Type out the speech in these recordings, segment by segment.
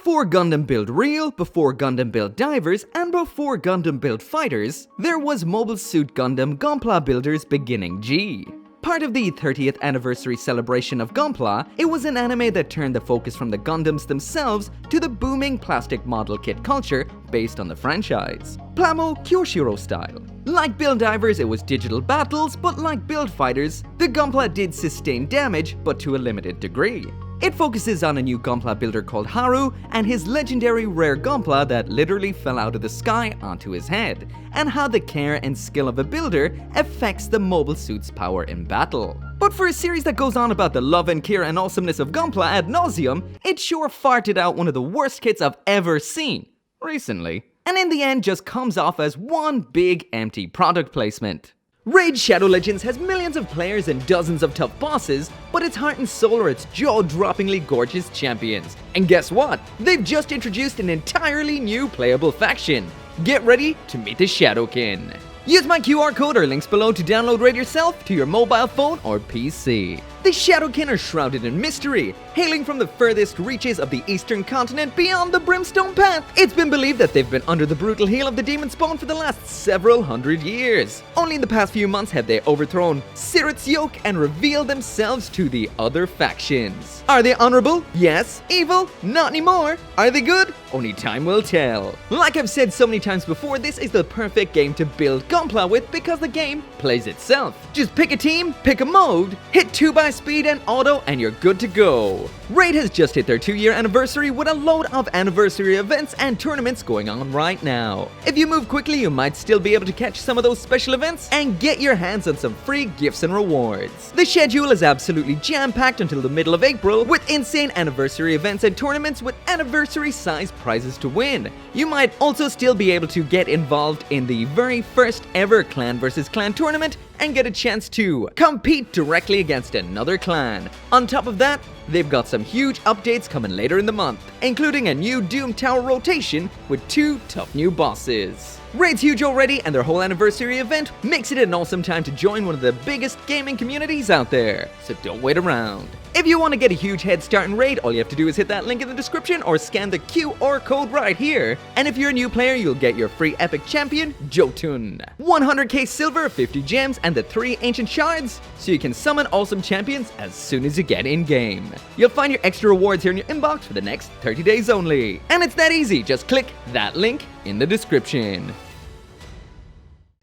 Before Gundam Build Real, before Gundam Build Divers, and before Gundam Build Fighters, there was Mobile Suit Gundam Gunpla Builders Beginning G. Part of the 30th anniversary celebration of Gunpla, it was an anime that turned the focus from the Gundams themselves to the booming plastic model kit culture based on the franchise. Plamo Kyoshiro style. Like Build Divers, it was digital battles, but like Build Fighters, the Gunpla did sustain damage, but to a limited degree. It focuses on a new Gunpla builder called Haru and his legendary rare Gunpla that literally fell out of the sky onto his head, and how the care and skill of a builder affects the mobile suit's power in battle. But for a series that goes on about the love and care and awesomeness of Gunpla ad nauseum, it sure farted out one of the worst kits I've ever seen recently, and in the end just comes off as one big empty product placement. Raid Shadow Legends has millions of players and dozens of tough bosses, but its heart and soul are its jaw-droppingly gorgeous champions. And guess what? They've just introduced an entirely new playable faction. Get ready to meet the Shadowkin. Use my QR code or links below to download Raid yourself to your mobile phone or PC. The Shadowkin are shrouded in mystery, hailing from the furthest reaches of the eastern continent beyond the Brimstone Path. It's been believed that they've been under the brutal heel of the demon spawn for the last several hundred years. Only in the past few months have they overthrown Sirit's yoke and revealed themselves to the other factions. Are they honorable? Yes. Evil? Not anymore. Are they good? Only time will tell. Like I've said so many times before, this is the perfect game to build Gunpla with because the game plays itself. Just pick a team, pick a mode, hit 2x speed and auto, and you're good to go. Raid has just hit their 2-year anniversary with a load of anniversary events and tournaments going on right now. If you move quickly, you might still be able to catch some of those special events and get your hands on some free gifts and rewards. The schedule is absolutely jam-packed until the middle of April with insane anniversary events and tournaments with anniversary-sized prizes to win. You might also still be able to get involved in the very first ever clan versus clan tournament and get a chance to compete directly against another clan. On top of that, they've got some huge updates coming later in the month, including a new Doom Tower rotation with 2 tough new bosses. Raid's huge already, and their whole anniversary event makes it an awesome time to join one of the biggest gaming communities out there, so don't wait around. If you want to get a huge head start in Raid, all you have to do is hit that link in the description or scan the QR code right here. And if you're a new player, you'll get your free epic champion, Jotun. 100k silver, 50 gems, and the 3 ancient shards, so you can summon awesome champions as soon as you get in-game. You'll find your extra rewards here in your inbox for the next 30 days only. And it's that easy, just click that link in the description.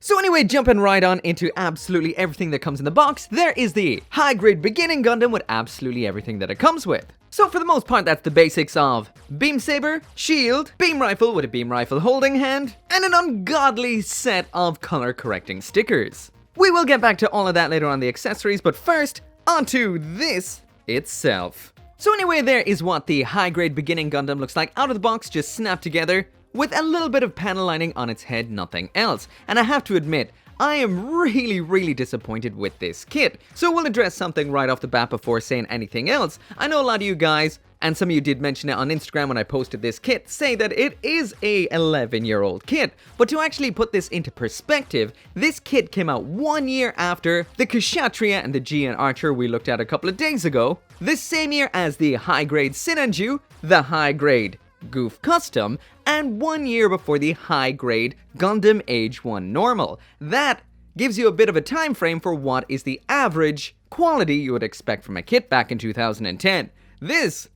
So anyway, jumping right on into absolutely everything that comes in the box, there is the high-grade beginning Gundam with absolutely everything that it comes with. So for the most part, that's the basics of beam saber, shield, beam rifle with a beam rifle holding hand, and an ungodly set of color-correcting stickers. We will get back to all of that later on the accessories, but first, onto this itself. So anyway, there is what the high-grade beginning Gundam looks like out of the box, just snapped together, with a little bit of panel lining on its head, nothing else. And I have to admit, I am really disappointed with this kit. So we'll address something right off the bat before saying anything else. I know a lot of you guys, and some of you did mention it on Instagram when I posted this kit, say that it is a 11-year-old kit. But to actually put this into perspective, this kit came out 1 year after the Kshatriya and the Gian Archer we looked at a couple of days ago, the same year as the high-grade Sinanju, the high-grade Goof Custom, and 1 year before the high-grade Gundam Age 1 Normal. That gives you a bit of a time frame for what is the average quality you would expect from a kit back in 2010. This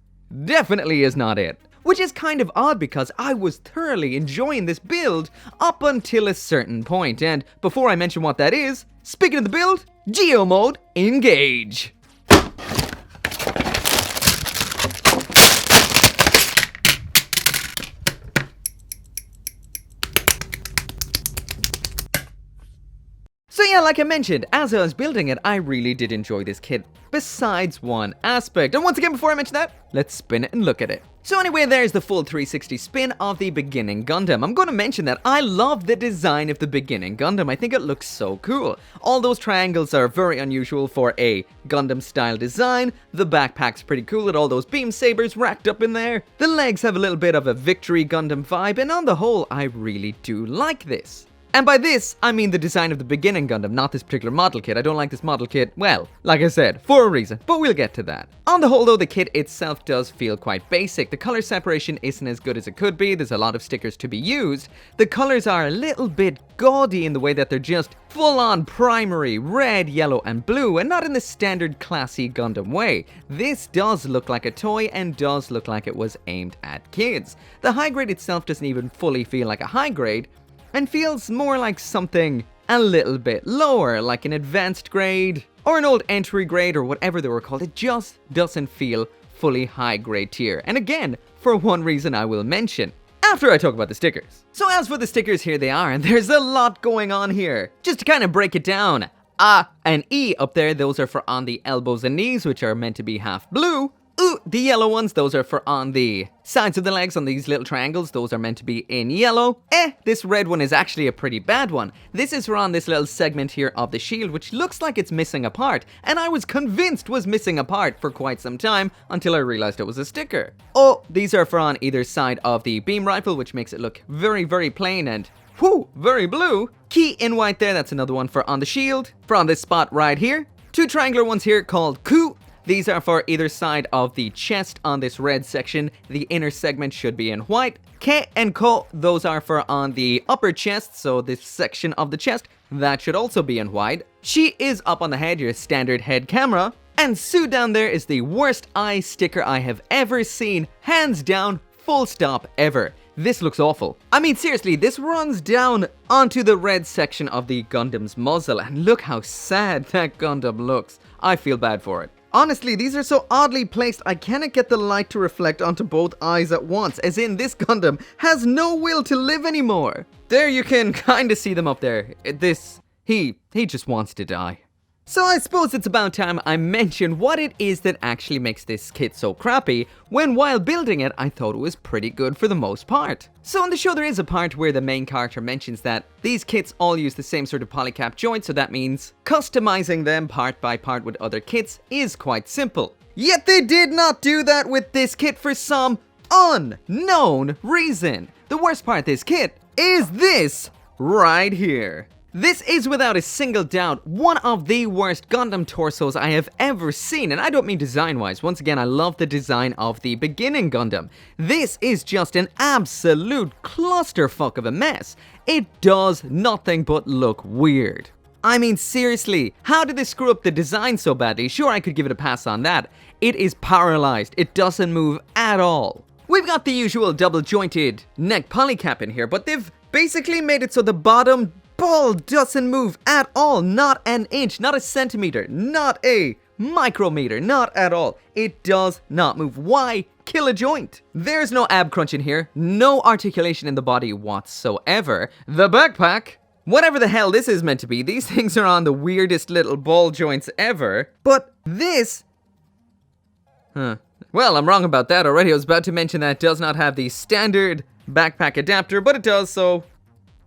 definitely is not it. Which is kind of odd because I was thoroughly enjoying this build up until a certain point. And before I mention what that is, speaking of the build, Geo Mode, engage! So yeah, like I mentioned, as I was building it, I really did enjoy this kit, besides one aspect. And once again, before I mention that, let's spin it and look at it. So anyway, there's the full 360 spin of the beginning Gundam. I'm going to mention that I love the design of the beginning Gundam. I think it looks so cool. All those triangles are very unusual for a Gundam style design. The backpack's pretty cool with all those beam sabers racked up in there. The legs have a little bit of a Victory Gundam vibe, and on the whole, I really do like this. And by this, I mean the design of the beginning Gundam, not this particular model kit. I don't like this model kit, well, like I said, for a reason, but we'll get to that. On the whole though, the kit itself does feel quite basic. The color separation isn't as good as it could be, there's a lot of stickers to be used. The colors are a little bit gaudy in the way that they're just full-on primary, red, yellow, and blue, and not in the standard classy Gundam way. This does look like a toy and does look like it was aimed at kids. The high grade itself doesn't even fully feel like a high grade, and feels more like something a little bit lower, like an advanced grade, or an old entry grade, or whatever they were called. It just doesn't feel fully high grade tier. And again, for one reason I will mention after I talk about the stickers. So as for the stickers, here they are, and there's a lot going on here. Just to kind of break it down, A and E up there, those are for on the elbows and knees, which are meant to be half blue. The yellow ones, those are for on the sides of the legs on these little triangles, those are meant to be in yellow. This red one is actually a pretty bad one. This is for on this little segment here of the shield, which looks like it's missing a part, and I was convinced was missing a part for quite some time until I realized it was a sticker. These are for on either side of the beam rifle, which makes it look very, very plain and very blue. Key in white there, that's another one for on the shield. For on this spot right here. Two triangular ones here called Ku. These are for either side of the chest on this red section. The inner segment should be in white. Ke and Ko, those are for on the upper chest, so this section of the chest, that should also be in white. She is up on the head, your standard head camera. And Su down there is the worst eye sticker I have ever seen, hands down, full stop, ever. This looks awful. I mean, seriously, this runs down onto the red section of the Gundam's muzzle, and look how sad that Gundam looks. I feel bad for it. Honestly, these are so oddly placed, I cannot get the light to reflect onto both eyes at once, as in this Gundam has no will to live anymore. There you can kinda see them up there. He just wants to die. So I suppose it's about time I mention what it is that actually makes this kit so crappy, when while building it, I thought it was pretty good for the most part. So in the show there is a part where the main character mentions that these kits all use the same sort of polycap joint, so that means customizing them part by part with other kits is quite simple. Yet they did not do that with this kit for some unknown reason. The worst part of this kit is this right here. This is without a single doubt one of the worst Gundam torsos I have ever seen, and I don't mean design-wise. Once again, I love the design of the beginning Gundam. This is just an absolute clusterfuck of a mess. It does nothing but look weird. I mean, seriously, how did they screw up the design so badly? Sure, I could give it a pass on that. It is paralyzed. It doesn't move at all. We've got the usual double-jointed neck polycap in here, but they've basically made it so the bottom ball doesn't move at all, not an inch, not a centimeter, not a micrometer, not at all. It does not move. Why kill a joint? There's no ab crunch in here, no articulation in the body whatsoever. The backpack, whatever the hell this is meant to be, these things are on the weirdest little ball joints ever. But this, well, I'm wrong about that already. I was about to mention that it does not have the standard backpack adapter, but it does, so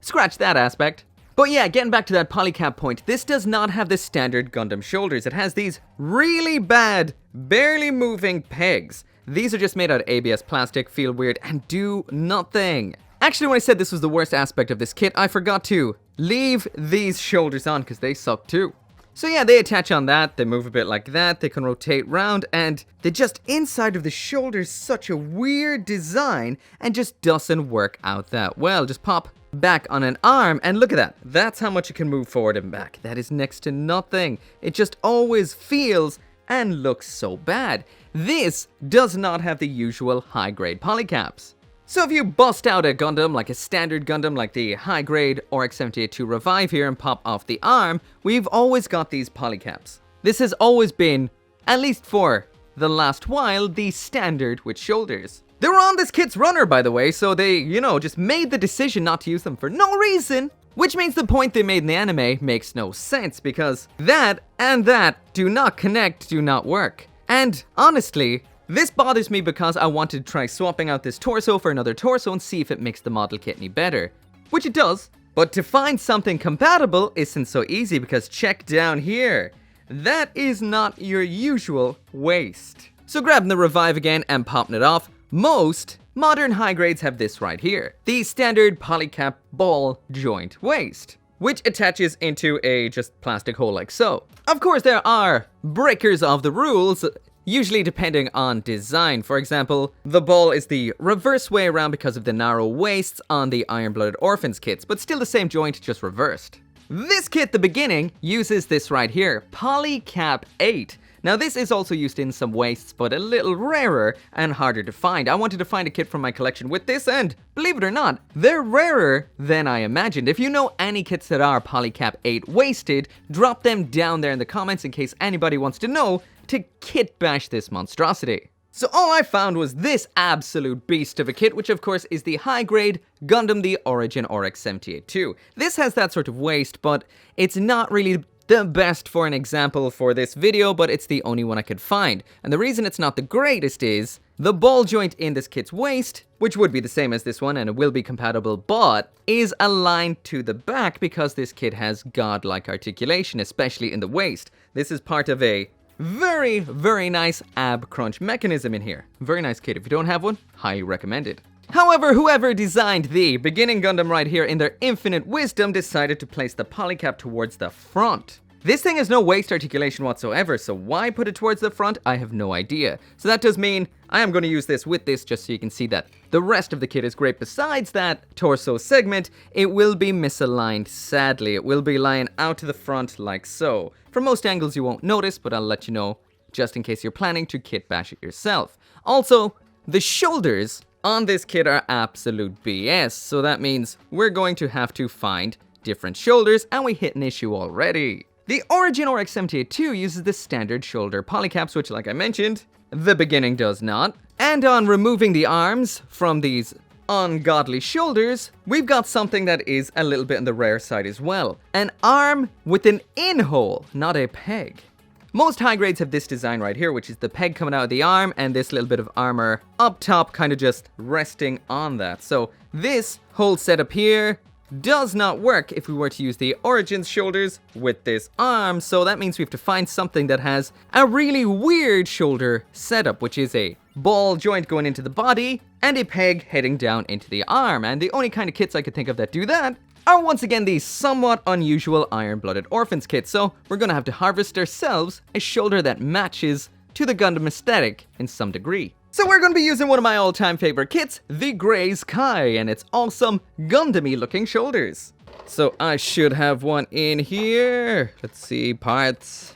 scratch that aspect. But yeah, getting back to that polycap point, this does not have the standard Gundam shoulders. It has these really bad, barely moving pegs. These are just made out of ABS plastic, feel weird, and do nothing. Actually, when I said this was the worst aspect of this kit, I forgot to leave these shoulders on because they suck too. So yeah, they attach on that, they move a bit like that, they can rotate round, and they just inside of the shoulders such a weird design and just doesn't work out that well. Just pop back on an arm, and look at that. That's how much it can move forward and back. That is next to nothing. It just always feels and looks so bad. This does not have the usual high-grade polycaps. So if you bust out a Gundam, like a standard Gundam, like the high-grade RX-78-2 Revive here and pop off the arm, we've always got these polycaps. This has always been, at least for the last while, the standard with shoulders. They were on this kit's runner, by the way, so they, just made the decision not to use them for no reason. Which means the point they made in the anime makes no sense, because that and that do not connect, do not work. And honestly, this bothers me because I wanted to try swapping out this torso for another torso and see if it makes the model kit any better. Which it does. But to find something compatible isn't so easy, because check down here. That is not your usual waist. So grabbing the Revive again and popping it off, most, Modern high grades have this right here, the standard polycap ball joint waist, which attaches into a just plastic hole like so. Of course, there are breakers of the rules, usually depending on design. For example, the ball is the reverse way around because of the narrow waists on the Iron-Blooded Orphans kits, but still the same joint, just reversed. This kit, the beginning, uses this right here, Polycap 8. Now this is also used in some waists, but a little rarer and harder to find. I wanted to find a kit from my collection with this, and believe it or not, they're rarer than I imagined. If you know any kits that are Polycap 8 waisted, drop them down there in the comments in case anybody wants to know to kit bash this monstrosity. So all I found was this absolute beast of a kit, which of course is the high-grade Gundam the Origin RX-78-2. This has that sort of waist, but it's not really the best for an example for this video, but it's the only one I could find. And the reason it's not the greatest is the ball joint in this kit's waist, which would be the same as this one and it will be compatible, but is aligned to the back because this kit has godlike articulation, especially in the waist. This is part of a very, very nice ab crunch mechanism in here. Very nice kit. If you don't have one, highly recommended. However, whoever designed the beginning Gundam right here in their infinite wisdom decided to place the polycap towards the front. This thing has no waist articulation whatsoever, so why put it towards the front? I have no idea. So that does mean I am going to use this with this just so you can see that the rest of the kit is great. Besides that torso segment, it will be misaligned, sadly. It will be lying out to the front like so. From most angles you won't notice, but I'll let you know just in case you're planning to kit bash it yourself. Also, the shoulders on this kit are absolute BS, so that means we're going to have to find different shoulders, and we hit an issue already. The Origin RX-78-2 uses the standard shoulder polycaps, which, like I mentioned, the beginning does not. And on removing the arms from these ungodly shoulders, we've got something that is a little bit on the rare side as well. An arm with an in-hole, not a peg. Most high grades have this design right here, which is the peg coming out of the arm and this little bit of armor up top kind of just resting on that. So this whole setup here does not work if we were to use the Origin's shoulders with this arm, so that means we have to find something that has a really weird shoulder setup, which is a ball joint going into the body and a peg heading down into the arm. And the only kind of kits I could think of that do that are once again these somewhat unusual Iron-Blooded Orphans kits, so we're gonna have to harvest ourselves a shoulder that matches to the Gundam aesthetic in some degree. So we're going to be using one of my all-time favorite kits, the Grey Sky, and its awesome Gundam-y looking shoulders. So I should have one in here. Let's see, parts,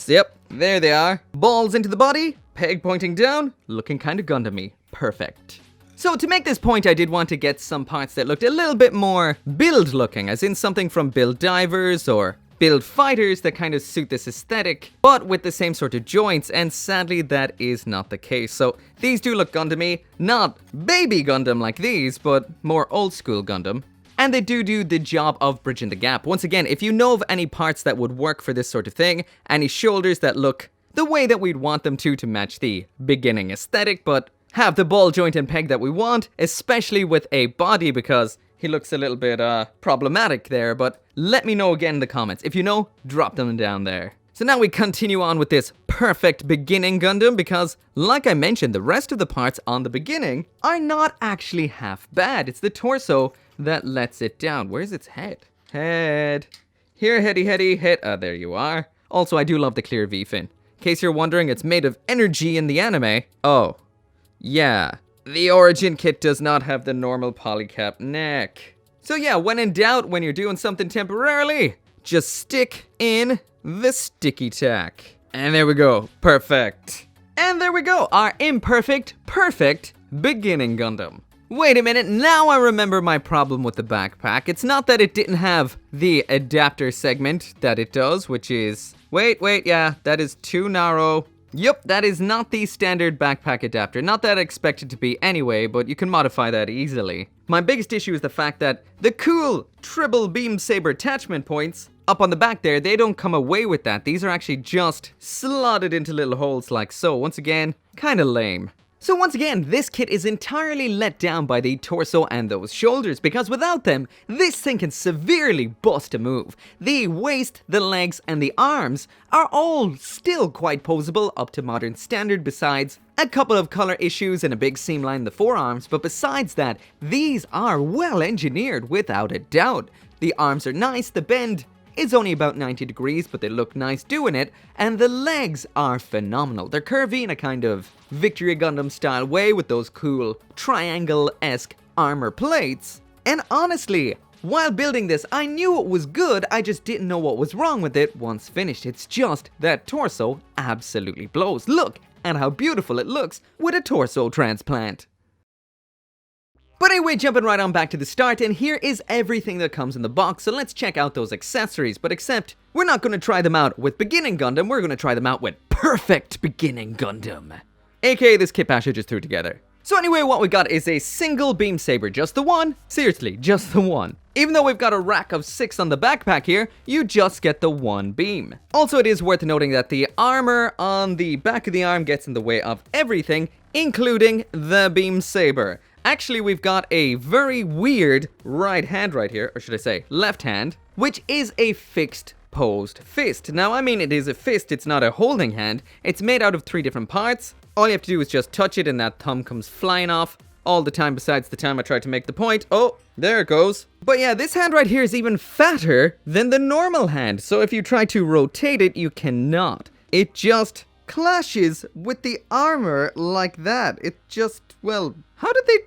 yep, there they are. Balls into the body, peg pointing down, looking kind of Gundam-y. Perfect. So to make this point, I did want to get some parts that looked a little bit more build looking, as in something from Build Divers or Build Fighters that kind of suit this aesthetic, but with the same sort of joints, and sadly that is not the case. So these do look Gundam-y, not baby Gundam like these, but more old school Gundam. And they do the job of bridging the gap. Once again, if you know of any parts that would work for this sort of thing, any shoulders that look the way that we'd want them to match the beginning aesthetic, but have the ball joint and peg that we want, especially with a body, because he looks a little bit problematic there, but let me know again in the comments. If you know, drop them down there. So now we continue on with this perfect beginning Gundam, because like I mentioned, the rest of the parts on the beginning are not actually half bad. It's the torso that lets it down. Where's its head? Head. Here, heady, head. There you are. Also, I do love the clear V-fin. In case you're wondering, it's made of energy in the anime. Oh, yeah. The Origin kit does not have the normal polycap neck. So yeah, when in doubt, when you're doing something temporarily, just stick in the sticky tack. And there we go. Perfect. And there we go. Our imperfect, perfect beginning Gundam. Wait a minute, now I remember my problem with the backpack. It's not that it didn't have the adapter segment that it does, which is... Wait, yeah, that is too narrow. Yup, that is not the standard backpack adapter. Not that I expect it to be anyway, but you can modify that easily. My biggest issue is the fact that the cool triple beam saber attachment points up on the back there, they don't come away with that. These are actually just slotted into little holes like so. Once again, kinda lame. So once again, this kit is entirely let down by the torso and those shoulders, because without them, this thing can severely bust a move. The waist, the legs, and the arms are all still quite poseable up to modern standard, besides A couple of color issues and a big seam line in the forearms, but besides that, these are well engineered without a doubt. The arms are nice, the bend is only about 90 degrees, but they look nice doing it, and the legs are phenomenal. They're curvy in a kind of Victory Gundam style way with those cool triangle-esque armor plates. And honestly, while building this, I knew it was good, I just didn't know what was wrong with it once finished. It's just that torso absolutely blows. Look at how beautiful it looks with a torso transplant. But anyway, jumping right on back to the start, and here is everything that comes in the box, so let's check out those accessories, but except, we're not going to try them out with Beginning Gundam, we're going to try them out with Perfect Beginning Gundam. AKA this kit pack I just threw together. So anyway, what we got is a single beam saber, just the one. Seriously, just the one. Even though we've got a rack of 6 on the backpack here, you just get the one beam. Also, it is worth noting that the armor on the back of the arm gets in the way of everything, including the beam saber. Actually, we've got a very weird right hand right here, or should I say left hand, which is a fixed posed fist. Now, I mean, it is a fist, it's not a holding hand. It's made out of 3 different parts. All you have to do is just touch it and that thumb comes flying off all the time besides the time I tried to make the point. Oh, there it goes. But yeah, this hand right here is even fatter than the normal hand. So if you try to rotate it, you cannot. It just clashes with the armor like that. It just, well, how did they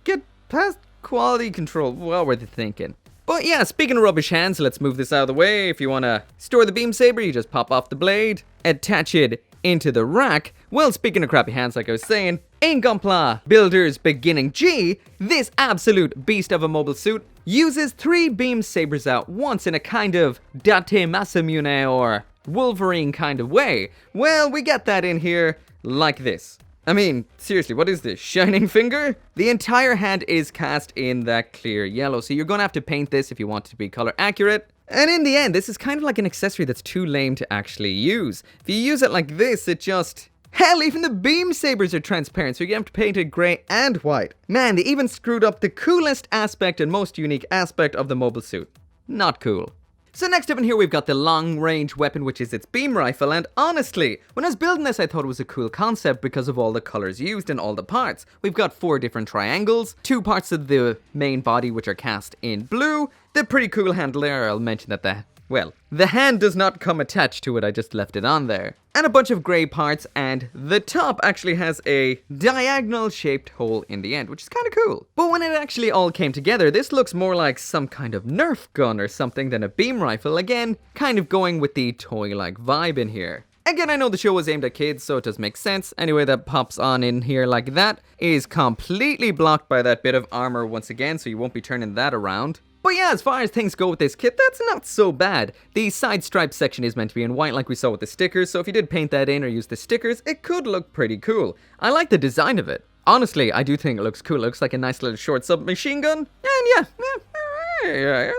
get past quality control? What were they thinking? But yeah, speaking of rubbish hands, let's move this out of the way. If you want to store the beam saber, you just pop off the blade, attach it into the rack. Well, speaking of crappy hands, like I was saying, in Gunpla Builder's Beginning G, this absolute beast of a mobile suit uses 3 beam sabers at once in a kind of Date Masamune or Wolverine kind of way. Well, we get that in here like this. I mean, seriously, what is this? Shining finger? The entire hand is cast in that clear yellow, so you're gonna have to paint this if you want it to be color accurate. And in the end, this is kind of like an accessory that's too lame to actually use. If you use it like this, it just... Hell, even the beam sabers are transparent, so you have to paint it grey and white. Man, they even screwed up the coolest aspect and most unique aspect of the mobile suit. Not cool. So next up in here we've got the long-range weapon, which is its beam rifle, and honestly, when I was building this I thought it was a cool concept because of all the colors used in all the parts. We've got 4 different triangles, 2 parts of the main body which are cast in blue, the pretty cool handle there, I'll mention that the hand does not come attached to it, I just left it on there. And a bunch of grey parts, and the top actually has a diagonal shaped hole in the end, which is kind of cool. But when it actually all came together, this looks more like some kind of Nerf gun or something than a beam rifle, again, kind of going with the toy-like vibe in here. Again, I know the show was aimed at kids, so it does make sense. Anyway, that pops on in here like that is completely blocked by that bit of armor once again, so you won't be turning that around. But yeah, as far as things go with this kit, that's not so bad. The side stripe section is meant to be in white like we saw with the stickers, so if you did paint that in or use the stickers, it could look pretty cool. I like the design of it. Honestly, I do think it looks cool. It looks like a nice little short submachine gun. And yeah,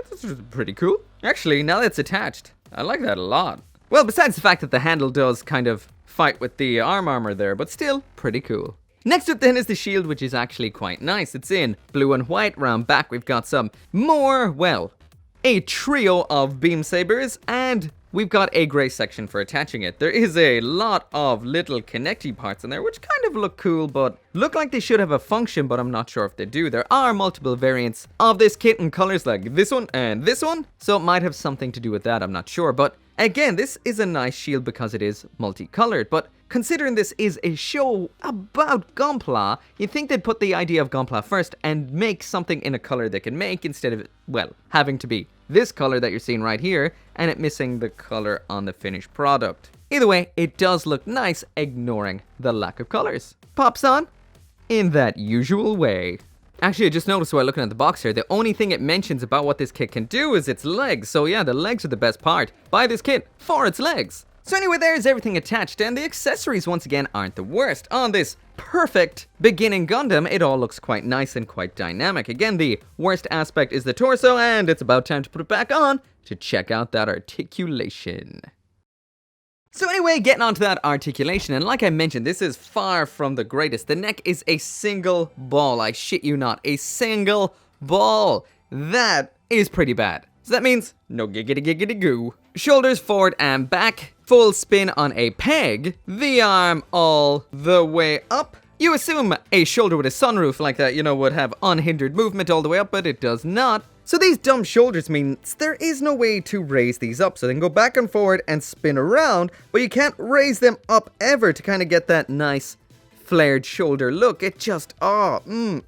that's pretty cool. Actually, now that it's attached, I like that a lot. Well, besides the fact that the handle does kind of fight with the armor there, but still, pretty cool. Next up then is the shield, which is actually quite nice. It's in blue and white. Round back we've got some more, well, a trio of beam sabers, and we've got a grey section for attaching it. There is a lot of little connecty parts in there, which kind of look cool, but look like they should have a function, but I'm not sure if they do. There are multiple variants of this kit in colors like this one and this one, so it might have something to do with that, I'm not sure. But again, this is a nice shield because it is multicolored, but considering this is a show about Gunpla, you'd think they'd put the idea of Gunpla first and make something in a color they can make instead of, well, having to be this color that you're seeing right here and it missing the color on the finished product. Either way, it does look nice, ignoring the lack of colors. Pops on in that usual way. Actually, I just noticed while looking at the box here, the only thing it mentions about what this kit can do is its legs. So yeah, the legs are the best part. Buy this kit for its legs. So anyway, there's everything attached, and the accessories once again aren't the worst. On this perfect beginning Gundam, it all looks quite nice and quite dynamic. Again, the worst aspect is the torso, and it's about time to put it back on to check out that articulation. So anyway, getting onto that articulation, and like I mentioned, this is far from the greatest. The neck is a single ball, I shit you not, a single ball. That is pretty bad. So that means no giggity giggity goo. Shoulders forward and back. Full spin on a peg. The arm all the way up. You assume a shoulder with a sunroof like that, would have unhindered movement all the way up, but it does not. So these dumb shoulders means there is no way to raise these up. So they can go back and forward and spin around, but you can't raise them up ever to kind of get that nice flared shoulder look. It just, no.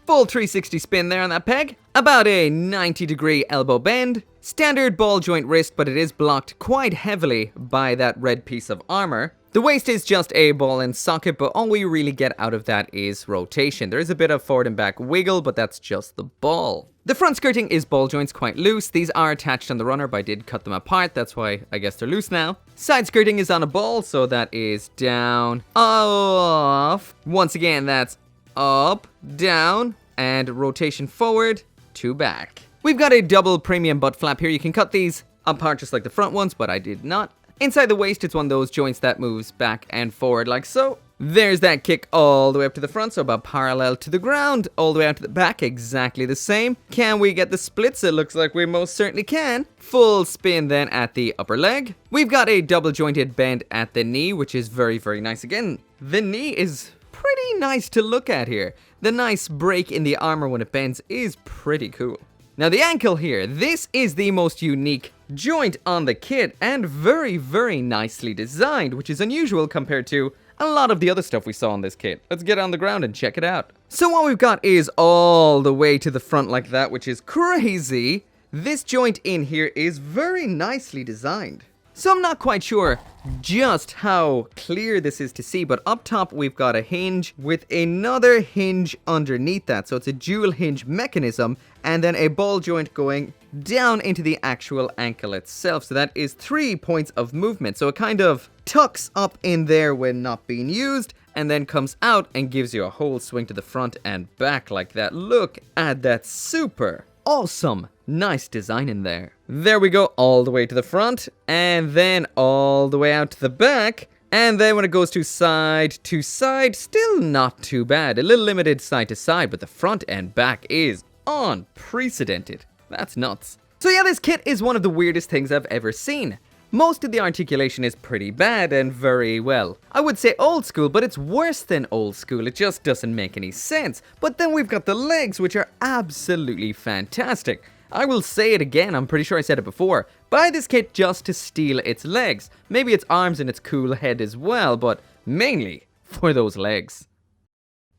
Full 360 spin there on that peg. About a 90-degree elbow bend. Standard ball joint wrist, but it is blocked quite heavily by that red piece of armor. The waist is just a ball and socket, but all we really get out of that is rotation. There is a bit of forward and back wiggle, but that's just the ball. The front skirting is ball joints quite loose. These are attached on the runner, but I did cut them apart. That's why I guess they're loose now. Side skirting is on a ball, so that is down, off. Once again, that's up, down, and rotation forward to back. We've got a double premium butt flap here. You can cut these apart just like the front ones, but I did not. Inside the waist, it's one of those joints that moves back and forward like so. There's that kick all the way up to the front, so about parallel to the ground. All the way out to the back, exactly the same. Can we get the splits? It looks like we most certainly can. Full spin then at the upper leg. We've got a double jointed bend at the knee, which is very, very nice. Again, the knee is pretty nice to look at here. The nice break in the armor when it bends is pretty cool. Now the ankle here, this is the most unique joint on the kit and very, very nicely designed, which is unusual compared to a lot of the other stuff we saw on this kit. Let's get on the ground and check it out. So what we've got is all the way to the front like that, which is crazy. This joint in here is very nicely designed. So I'm not quite sure just how clear this is to see, but up top we've got a hinge with another hinge underneath that. So it's a dual hinge mechanism and then a ball joint going down into the actual ankle itself. So that is 3 points of movement. So it kind of tucks up in there when not being used and then comes out and gives you a whole swing to the front and back like that. Look at that super awesome. Nice design in there. There we go, all the way to the front, and then all the way out to the back, and then when it goes to side, still not too bad. A little limited side to side, but the front and back is unprecedented. That's nuts. So yeah, this kit is one of the weirdest things I've ever seen. Most of the articulation is pretty bad and very, well, I would say old school, but it's worse than old school. It just doesn't make any sense. But then we've got the legs, which are absolutely fantastic. I will say it again, I'm pretty sure I said it before. Buy this kit just to steal its legs. Maybe its arms and its cool head as well, but mainly for those legs.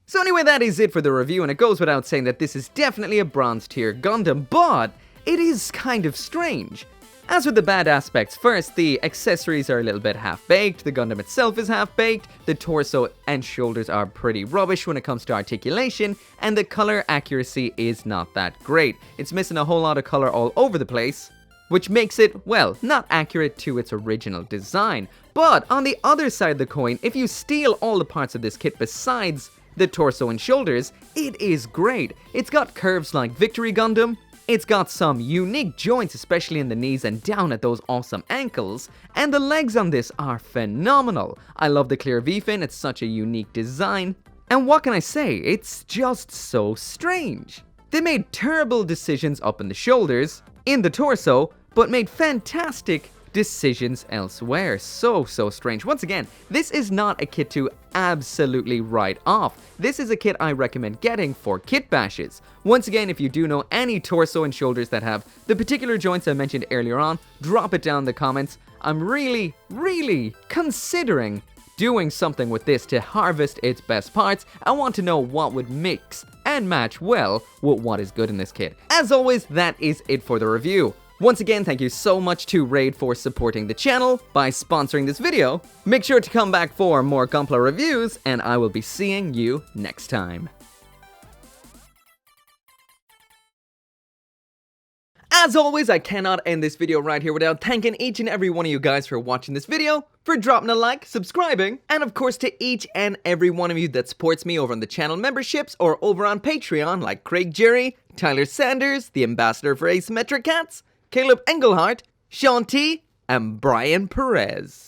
So anyway, that is it for the review, and it goes without saying that this is definitely a bronze tier Gundam, but it is kind of strange. As with the bad aspects, first, the accessories are a little bit half-baked, the Gundam itself is half-baked, the torso and shoulders are pretty rubbish when it comes to articulation, and the color accuracy is not that great. It's missing a whole lot of color all over the place, which makes it, well, not accurate to its original design. But on the other side of the coin, if you steal all the parts of this kit besides the torso and shoulders, it is great. It's got curves like Victory Gundam, it's got some unique joints, especially in the knees and down at those awesome ankles, and the legs on this are phenomenal. I love the clear V-fin, it's such a unique design. And what can I say, it's just so strange. They made terrible decisions up in the shoulders, in the torso, but made fantastic decisions elsewhere. So strange. Once again, this is not a kit to absolutely write off. This is a kit I recommend getting for kit bashes. Once again, if you do know any torso and shoulders that have the particular joints I mentioned earlier on, drop it down in the comments. I'm really considering doing something with this to harvest its best parts. I want to know what would mix and match well with what is good in this kit. As always, that is it for the review. Once again, thank you so much to Raid for supporting the channel by sponsoring this video. Make sure to come back for more Gunpla reviews, and I will be seeing you next time. As always, I cannot end this video right here without thanking each and every one of you guys for watching this video, for dropping a like, subscribing, and of course to each and every one of you that supports me over on the channel memberships or over on Patreon, like Craig Jerry, Tyler Sanders, the Ambassador for Asymmetric Cats, Caleb Engelhart, Sean T, and Brian Perez.